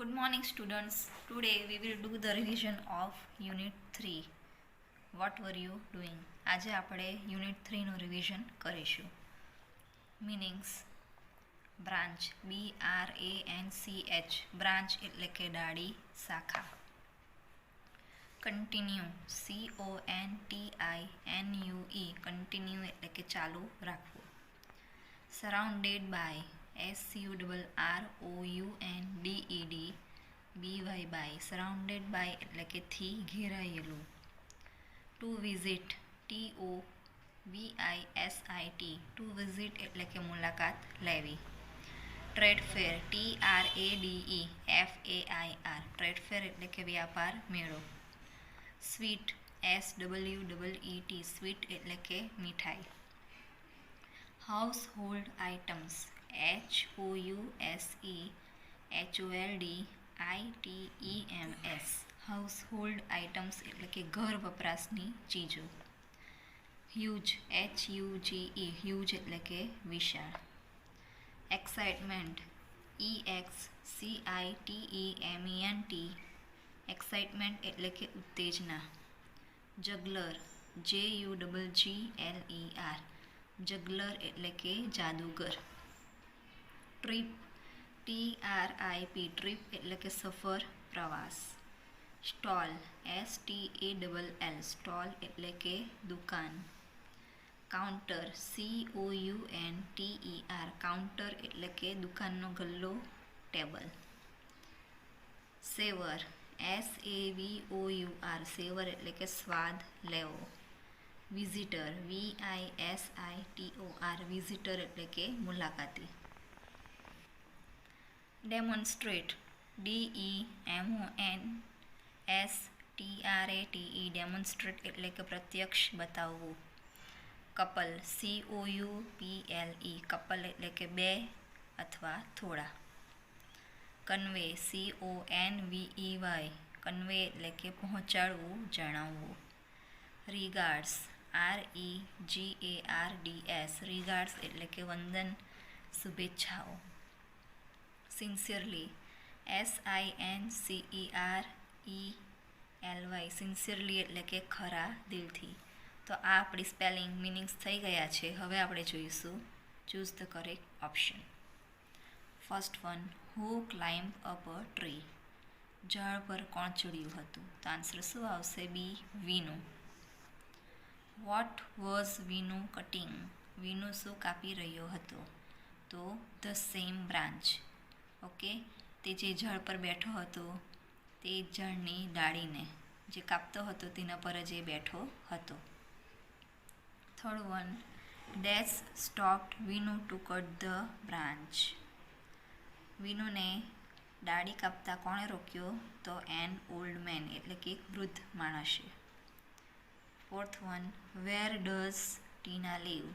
Good morning, students. Today we will do the revision of Unit 3. What were you doing? આજે આપણે unit 3નું revision કરીશું. મીનિંગ્સ. Branch BRANCH branch એટલે કે ડાળી, શાખા. Continue CONTINUE continue એટલે કે ચાલુ રાખવું. Surrounded by SURROUNDED BY surrounded by એટલે કે થી ઘેરાયેલું. To visit TOVISIT to visit એટલે કે મુલાકાત લેવી. Trade fair TRADE trade fair એટલે કે વ્યાપાર મેળો. સ્વીટ SWEET સ્વીટ એટલે કે મીઠાઈ. Household items HOUSEHOLD household items એટલે કે ઘર વપરાશની ચીજો. હ્યુજ HUGE હ્યુજ એટલે કે વિશાળ. એક્સાઇટમેન્ટ EXCITEMENT એક્સાઇટમેન્ટ એટલે કે ઉત્તેજના. જગલર JUGGLER જગલર એટલે કે જાદુગર. ટ્રીપ TRIP ટ્રીપ એટલે કે સફર, પ્રવાસ. સ્ટોલ STALL સ્ટોલ એટલે કે દુકાન. કાઉન્ટર COUNTER કાઉન્ટર એટલે કે દુકાનનો ગલ્લો, ટેબલ. સેવર SAVOUR સેવર એટલે કે સ્વાદ લેવો. વિઝિટર VISITOR વિઝિટર એટલે કે મુલાકાતી. ડેમોન્સ્ટ્રેટ DEMONSTRATE ડેમોન્સ્ટ્રેટ એટલે કે પ્રત્યક્ષ બતાવવું. કપલ COUPLE કપલ એટલે કે બે અથવા થોડા. કન્વે CONVEY કન્વે એટલે કે પહોંચાડવું, જણાવવું. રિગાર્ડ્સ REGARDS રિગાર્ડ્સ એટલે કે વંદન, શુભેચ્છાઓ. સિન્સિયરલી SINCERELY સિન્સિયરલી એટલે કે ખરા દિલથી. તો આ આપણી સ્પેલિંગ મિનિંગ્સ થઈ ગયા છે. હવે આપણે જોઈશું choose the correct option. First one, who climb up a tree ઝાડ પર કોણ ચડ્યું હતું? તો આન્સર શું આવશે? B, Vinu. What was Vinu cutting Vinu શું કાપી રહ્યો હતો? તો ધ સેમ બ્રાન્ચ. ઓકે, તે જે ઝાડ પર બેઠો હતો તે ઝાડની ડાળીને જે કાપતો હતો તેના પર જ એ બેઠો હતો. Third one, dash stopped Vinu to cut the branch વિનુને ડાળી કાપતા કોણે રોક્યો? તો એન ઓલ્ડ મેન એટલે કે એક વૃદ્ધ માણસે. Fourth one, where does Tina live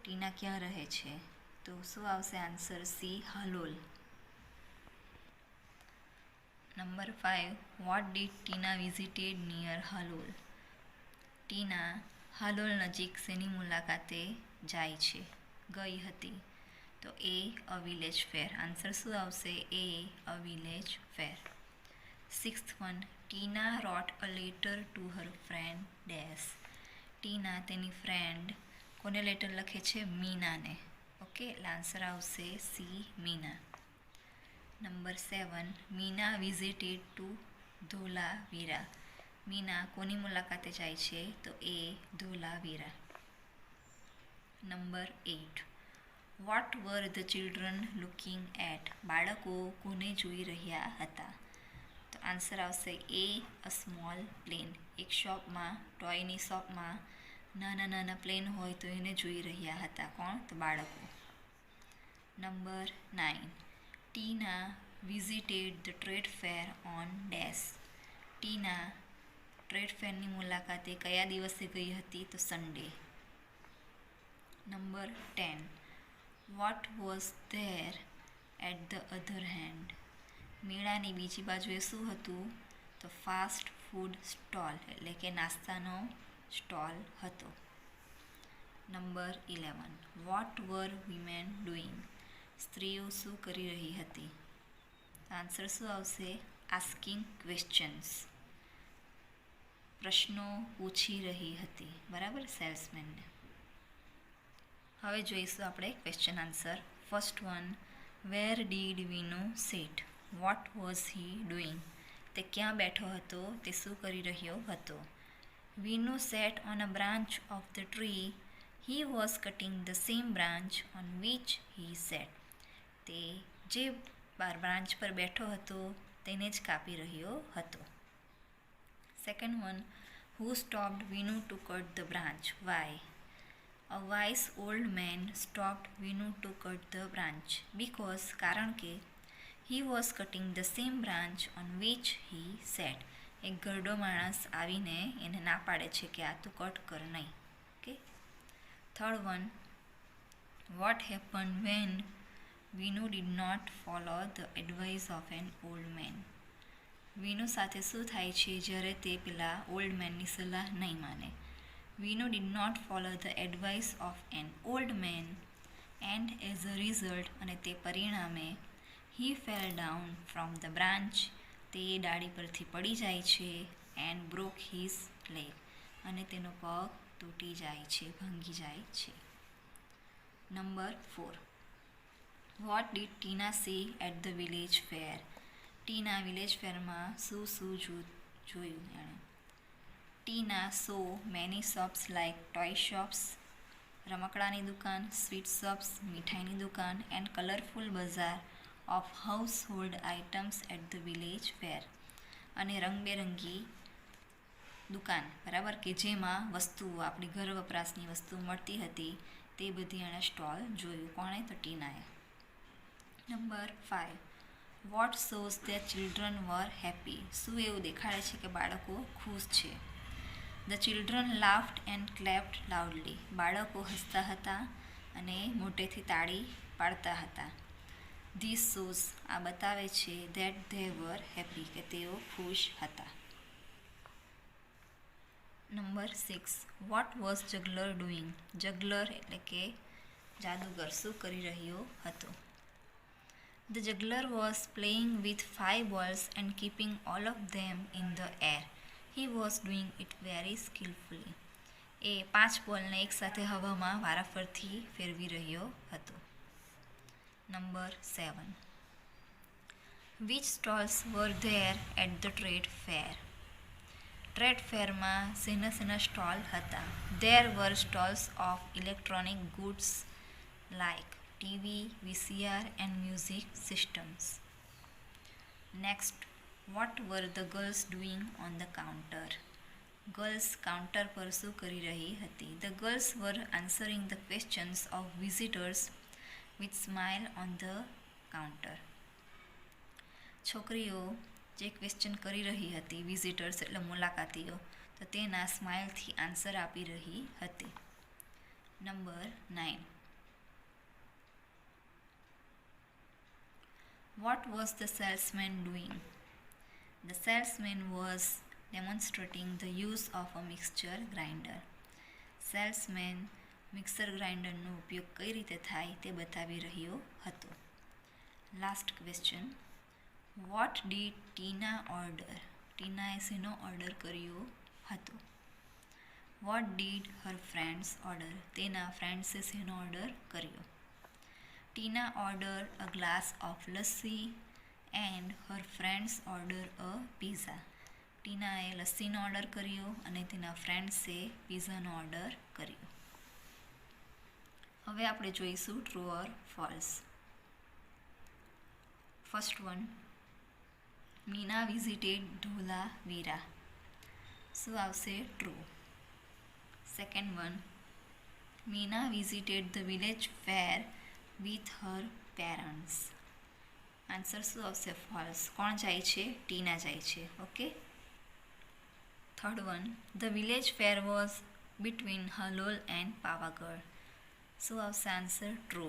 Tina ક્યાં રહે છે? તો શું આવશે? Answer C, Halol. Number 5, what did Tina visited near Halol Tina Halol નજીક શેની મુલાકાતે જાય છે, ગઈ હતી? તો એ, અ વિલેજ ફેર. આન્સર શું આવશે? A, a village fair. Sixth one, Tina wrote a letter to her friend dash Tina તેની ફ્રેન્ડ કોને લેટર લખે છે? મીનાને. ઓકે, એટલે આન્સર આવશે C, Meena. Number 7, Meena visited to Dholavira Meena કોની મુલાકાતે જાય છે? તો A, Dholavira. Number 8, what were the children looking at બાળકો કોને જોઈ રહ્યા હતા? તો આન્સર આવશે એ, અ સ્મોલ પ્લેન. એક શોપમાં, ટોયની શોપમાં નાના નાના પ્લેન હોય તો એને જોઈ રહ્યા હતા. કોણ? તો બાળકો. Number 9, Tina visited the trade fair on dash Tina trade ફેરની મુલાકાતે કયા દિવસે ગઈ હતી? તો Sunday. Number 10, what was there at the other hand મેળાની બીજી બાજુએ શું હતું? તો ફાસ્ટ ફૂડ સ્ટોલ એટલે કે નાસ્તાનો સ્ટોલ હતો. નંબર 11, વોટ વર વિમેન ડુઈંગ સ્ત્રીઓ શું કરી રહી હતી? તો આન્સર શું આવશે? આસ્કિંગ ક્વેશ્ચન્સ, પ્રશ્નો પૂછી રહી હતી. બરાબર, સેલ્સમેનને. હવે જોઈશું આપણે question answer. First one, where did Vinu sat? What was he doing? તે ક્યાં બેઠો હતો? તે શું કરી રહ્યો હતો? Vinu sat on a branch of the tree. He was cutting the same branch on which he sat. તે જે બ્રાન્ચ પર બેઠો હતો તેને જ કાપી રહ્યો હતો. Second one, who stopped Vinu to cut the branch? Why? A wise old man stopped Vinu to cut the branch because કારણ કે he was cutting the same branch on which he sat. એક ઘરડો માણસ આવીને એને ના પાડે છે કે આ તું કટ કર નહીં. Okay. Third one, what happened when Vinu did not follow the advice of an old man? Vinu સાથે શું થાય છે જ્યારે તે પેલા ઓલ્ડ મેનની સલાહ નહીં માને? Vinu did not follow the advice of an old man and as a result, અને તે પરિણામે, he fell down from the branch, તે ડાળી પરથી પડી જાય છે, and broke his leg, અને તેનો પગ તૂટી જાય છે, ભાંગી જાય છે. Number 4, what did Tina see at the village fair? Tina village ફેરમાં શું જોયું એણે? Tina saw many shops like toy shops, રમકડાની દુકાન, સ્વીટ શોપ્સ, મીઠાઈની દુકાન, and colourful bazaar of household items at the village fair, અને રંગબેરંગી દુકાન, બરાબર, કે જેમાં વસ્તુઓ, આપણી ઘર વપરાશની વસ્તુ મળતી હતી, તે બધી એણે સ્ટોલ જોયું. કોણે? તો ટીનાએ. Number 5, what shows that children were happy? શું એવું દેખાડે છે કે બાળકો ખુશ છે? The children laughed and clapped loudly. બાળકો હસતા હતા અને મોટેથી તાળી પાડતા હતા. ધીસ શોઝ, આ બતાવે છે, ધેટ ધે વર હેપી, કે તેઓ ખુશ હતા. Number 6, what was જગલર doing? જગલર એટલે કે જાદુગર શું કરી રહ્યો હતો? The જગલર was playing with 5 balls and keeping all of them in the air. He was doing it very skillfully. એ 5 બોલને એકસાથે હવામાં વારાફરથી ફેરવી રહ્યો હતો. Number 7, which stalls were there at the trade fair? ટ્રેડ ફેરમાં શેના સ્ટોલ હતા? There were stalls of electronic goods like TV, VCR and music systems. Next, what were the girls doing on the counter? Girls counter પર શું કરી રહી હતી? The girls were answering the questions of visitors with smile on the counter. છોકરીઓ જે question કરી રહી હતી, વિઝિટર્સ એટલે મુલાકાતીઓ, તો તેના સ્માઇલથી આન્સર આપી રહી હતી. Number 9, what was the salesman doing? The salesman was demonstrating the use of a mixture grinder. Salesman mixer ગ્રાઇન્ડરનો ઉપયોગ કઈ રીતે થાય તે બતાવી રહ્યો હતો. Last question, what did Tina order? ટીનાએ શેનો ઓર્ડર કર્યો હતો? What did her friends order? તેના ફ્રેન્ડ્સે શેનો ઓર્ડર કર્યો? Tina order a glass of lassi and her friends order a pizza. ટીનાએ લસ્સીનો ઓર્ડર કર્યો અને તેના ફ્રેન્ડ્સે પીઝાનો ઓર્ડર કર્યો. હવે આપણે જોઈશું true or false. First one, Meena visited Dholavira. શું આવશે? True. Second one, Meena visited the village fair with her parents. Answer શું આવશે? ફોલ્સ. કોણ જાય છે? ટીના જાય છે. Okay. Third one, the village fair was between Halol and Pavagadh. શું આવશે answer? True.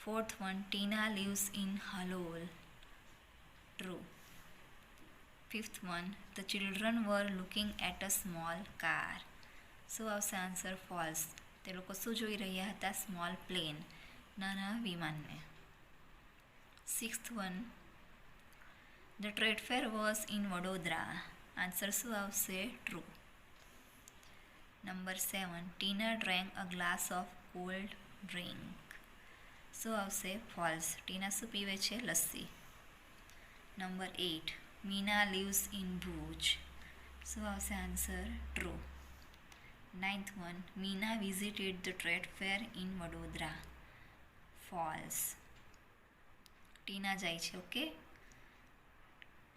Fourth one, Tina lives in Halol. True. Fifth one, the children were looking at a small car. શું આવશે આન્સર? ફોલ્સ. તે લોકો શું જોઈ રહ્યા હતા? સ્મોલ પ્લેન, નાના વિમાનને. Sixth one, the trade fair was in Vadodara. Answer શું આવશે? True. Number 7. Tina drank a glass of cold drink. શું આવશે? ફોલ્સ. ટીના શું પીવે છે? Lassi. Number 8. Meena lives in Bhuj. શું આવશે answer? True. 9th one. Meena visited the trade fair in Vadodara. False. Tina જાય છે. Okay.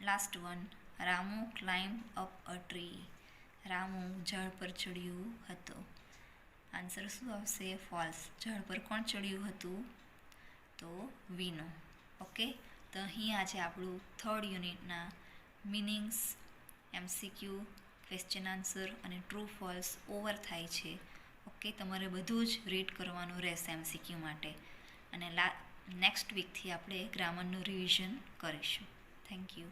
Last one. Ramu climb up a tree. Ramu ઝાડ પર ચડ્યું હતું. આન્સર શું આવશે? ફોલ્સ. ઝાડ પર કોણ ચડ્યું હતું? તો વિનો. ઓકે. તો અહીં આજે આપણું 3rd યુનિટના મિનિંગ્સ, MCQ, ક્વેશ્ચન આન્સર અને ટ્રુ ફોલ્સ ઓવર થાય છે. ઓકે. તમારે બધું જ રીડ કરવાનું રહેશે MCQ માટે. અને નેક્સ્ટ વીકથી આપણે ગ્રામરનું રિવિઝન કરીશું. Thank you.